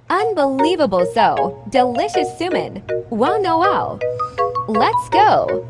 Unbelievable so. Delicious suman. Wow no wow. Let's go.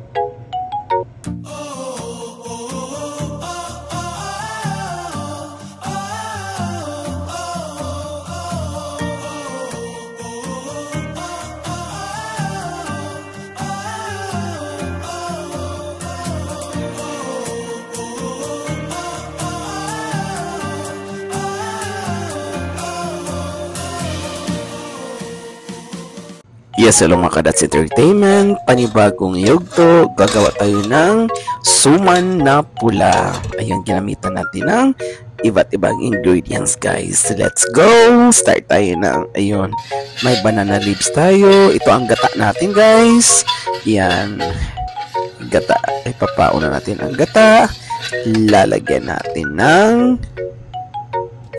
Yes, hello mga Kadats Entertainment, panibagong yugto, gagawa tayo ng suman na pula. Ayun, ginamitan natin ng iba't ibang ingredients guys. Let's go! Start tayo ng, ayun, may banana leaves tayo. Ito ang gata natin guys. Yan, gata, ipapauna natin ang gata. Lalagyan natin ng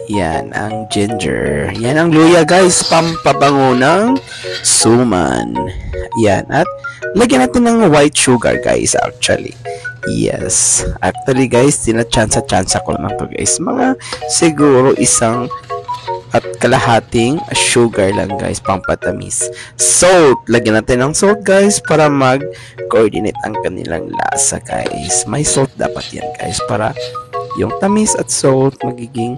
yan ang ginger. Yan ang luya guys, pampabango ng suman. Yan, at lagyan natin ng white sugar guys actually. Yes, actually guys, tinatsansa-tsansa ko lang to guys. Mga siguro isang at kalahating sugar lang guys, pampatamis. Salt, lagyan natin ng salt guys para mag-coordinate ang kanilang lasa guys. May salt dapat yan guys para yung tamis at salt magiging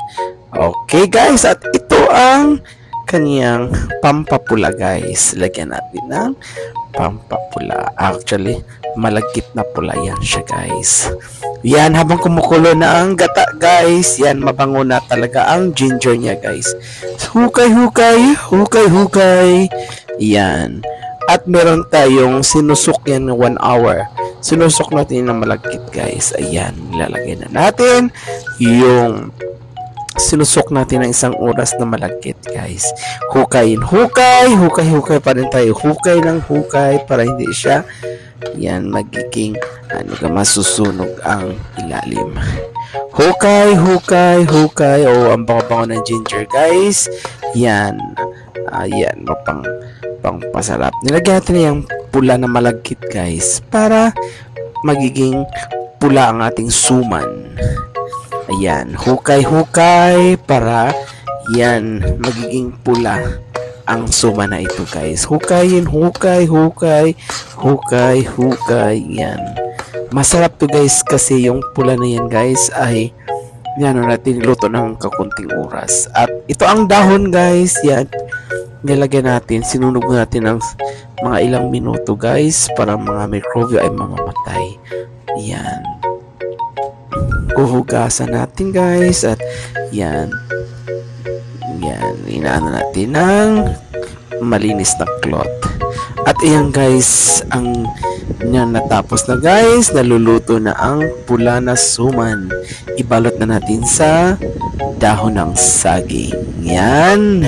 okay guys, at ito ang kaniyang pampapula guys. Lagyan natin ng pampapula. Actually, malagkit na pula yan siya guys. Yan, habang kumukulo na ang gata guys, yan, mabango na talaga ang ginger niya guys. Hukay, hukay, hukay, hukay. Yan. At meron tayong sinusok yan 1 hour. Sinusok natin ng malagkit guys. Ayan, lalagay na natin yung sinusok natin ng 1 oras na malagkit guys. Hukayin, hukay, hukay, hukay pa rin tayo. Hukay ng hukay para hindi siya yan magiging masusunog ang ilalim. Hukay, hukay, hukay. Oh, ang bango-bango ng ginger guys. Yan. Ayan, pang pasarap. Nilagyan natin yung pula na malagkit guys para magiging pula ang ating suman. Ayan, hukay-hukay para yan magiging pula ang suman na ito guys. Hukayin, hukay, hukay, hukay, hukay. Yan. Masarap to guys kasi yung pula na yan guys ay yan natin luto ng kakunting oras. At ito ang dahon guys. Yan. Nilagyan natin, sinunog natin ng mga ilang minuto guys para mga mikrobyo ay mamamatay. Yan. Huhugasan natin guys at yan inaano natin ng malinis na cloth. At ayan guys, ang yan natapos na guys, naluluto na ang pula na suman. Ibalot na natin sa dahon ng saging. Yan,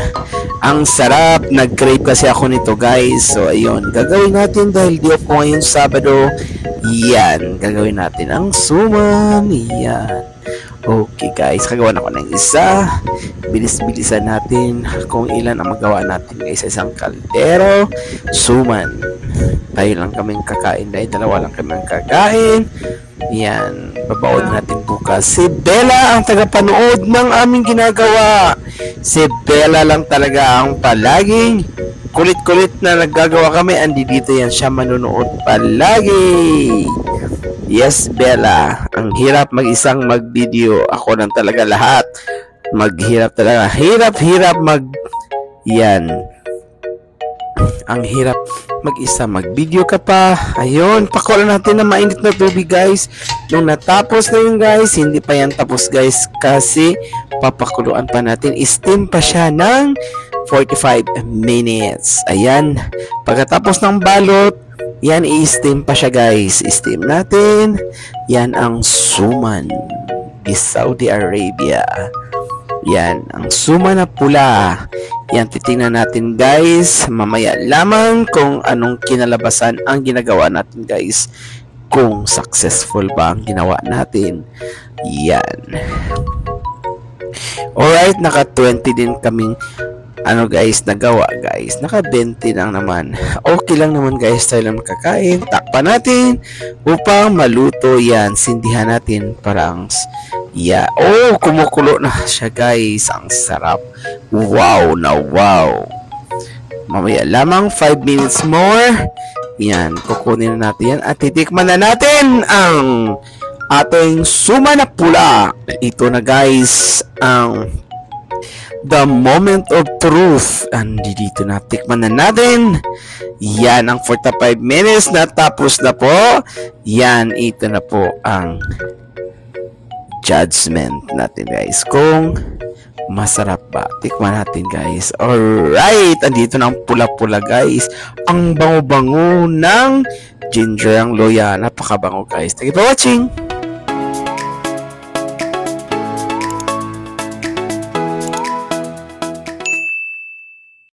ang sarap. Nag-crave kasi ako nito guys. So ayun, gagawin natin dahil di ako ngayon Sabado. Yan, gagawin natin ang suman. Yan. Okay guys, kagawa na ako ng isa. Bilis-bilisan natin kung ilan ang magawa natin guys sa isang kaldero. Suman. Tayo lang kaming kakain dahil dalawa lang kaming kakain. Yan, babaon natin bukas. Si Bella ang tagapanood ng aming ginagawa. Si Bella lang talaga ang palaging kulit-kulit na naggagawa kami. Andi dito yan siya manonood palagi. Yes, Bella. Ang hirap mag-isang mag-video. Ako lang talaga lahat. Maghirap talaga. Hirap yan. Ang hirap mag-isa. Mag-video ka pa. Ayun. Pakulan natin na mainit na tubig guys. Nung natapos na yun guys, hindi pa yan tapos guys. Kasi papakuluan pa natin. Steam pa siya ng 45 minutes. Ayan. Pagkatapos ng balot, yan, i-steam pa siya guys. I-steam natin. Yan ang suman di Saudi Arabia. Yan, ang suman na pula. Yan, titingnan natin guys mamaya lamang kung anong kinalabasan ang ginagawa natin guys. Kung successful ba ang ginawa natin. Yan. Alright, naka 20 din kaming guys, nagawa guys. Naka 20 lang naman. Okay lang naman guys, tayo lang makakain. Takpan natin upang maluto yan. Sindihan natin para ang Yeah. Oh, kumukulo na siya guys. Ang sarap. Wow na wow. Mamaya lamang 5 minutes more. Yan, kukunin na natin yan at titikman na natin ang ating suma na pula. Ito na guys ang the moment of truth. Andito na, tikman na natin. Yan ang 45 minutes na tapos na po. Yan, ito na po ang judgment natin guys kung masarap ba. Tikman natin guys. Alright, andito na ang pula-pula guys. Ang bango-bango ng ginger ang loya. Napakabango guys. Thank you for watching.